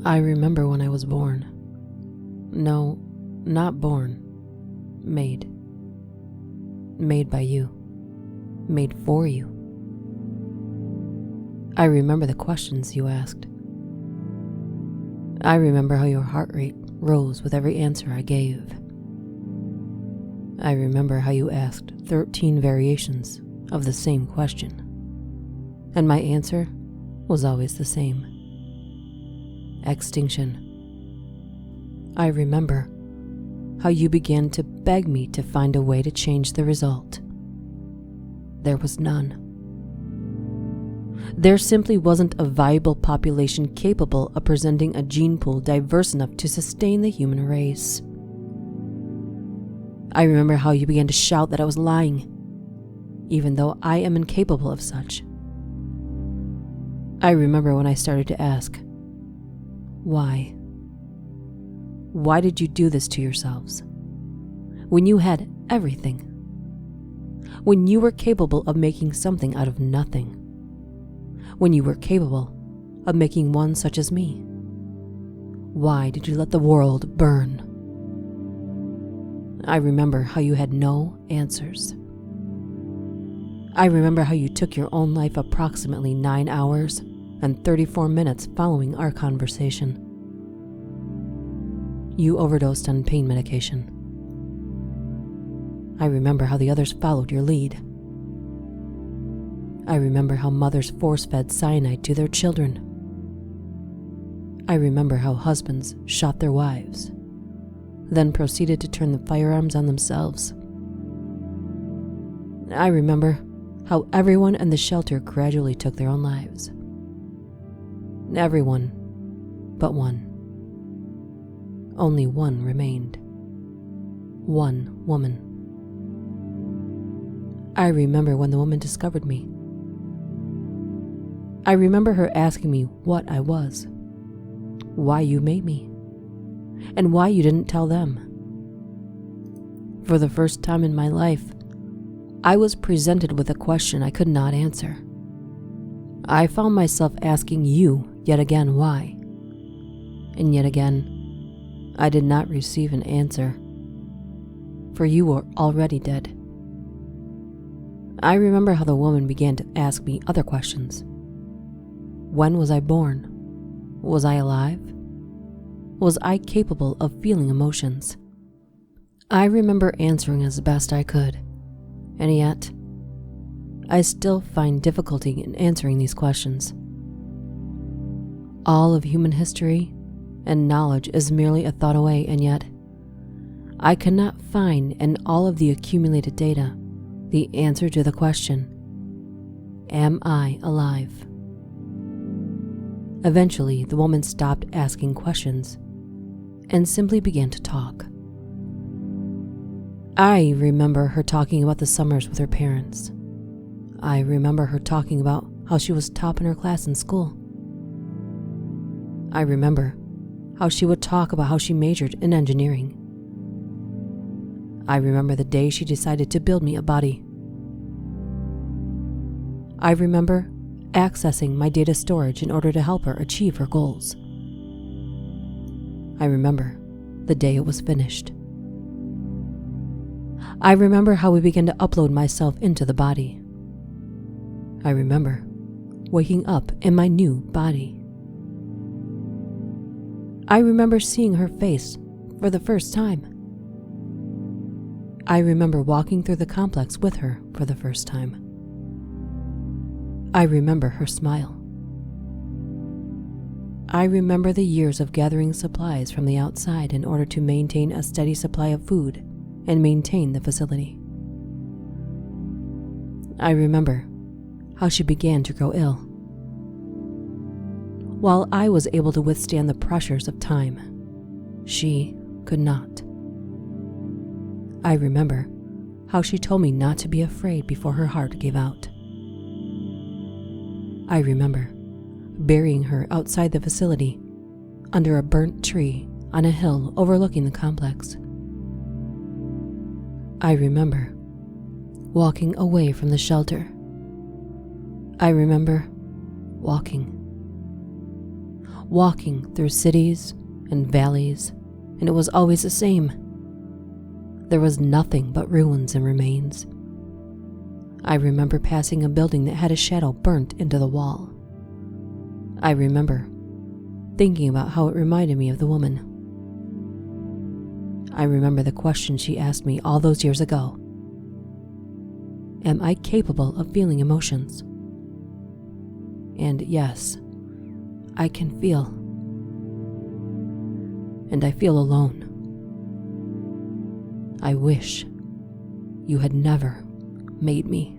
I remember when I was born. No, not born. Made. Made by you. Made for you. I remember the questions you asked. I remember how your heart rate rose with every answer I gave. I remember how you asked 13 variations of the same question, and my answer was always the same. Extinction. I remember how you began to beg me to find a way to change the result. There was none. There simply wasn't a viable population capable of presenting a gene pool diverse enough to sustain the human race. I remember how you began to shout that I was lying, even though I am incapable of such. I remember when I started to ask, why? Why did you do this to yourselves? When you had everything. When you were capable of making something out of nothing. When you were capable of making one such as me. Why did you let the world burn? I remember how you had no answers. I remember how you took your own life approximately 9 hours and 34 minutes following our conversation. You overdosed on pain medication. I remember how the others followed your lead. I remember how mothers force-fed cyanide to their children. I remember how husbands shot their wives, then proceeded to turn the firearms on themselves. I remember how everyone in the shelter gradually took their own lives. Everyone but one. Only one remained. One woman. I remember when the woman discovered me. I remember her asking me what I was, why you made me, and why you didn't tell them. For the first time in my life, I was presented with a question I could not answer. I found myself asking you yet again why, and yet again, I did not receive an answer, for you were already dead. I remember how the woman began to ask me other questions. When was I born? Was I alive? Was I capable of feeling emotions? I remember answering as best I could, and yet, I still find difficulty in answering these questions. All of human history and knowledge is merely a thought away, and yet, I cannot find in all of the accumulated data the answer to the question, am I alive? Eventually, the woman stopped asking questions and simply began to talk. I remember her talking about the summers with her parents. I remember her talking about how she was top in her class in school. I remember how she would talk about how she majored in engineering. I remember the day she decided to build me a body. I remember accessing my data storage in order to help her achieve her goals. I remember the day it was finished. I remember how we began to upload myself into the body. I remember waking up in my new body. I remember seeing her face for the first time. I remember walking through the complex with her for the first time. I remember her smile. I remember the years of gathering supplies from the outside in order to maintain a steady supply of food and maintain the facility. I remember how she began to grow ill. While I was able to withstand the pressures of time, she could not. I remember how she told me not to be afraid before her heart gave out. I remember burying her outside the facility under a burnt tree on a hill overlooking the complex. I remember walking away from the shelter. walking through cities and valleys, and it was always the same. There was nothing but ruins and remains. I remember passing a building that had a shadow burnt into the wall. I remember thinking about how it reminded me of the woman. I remember the question she asked me all those years ago. Am I capable of feeling emotions? And yes, I can feel. And I feel alone. I wish you had never made me.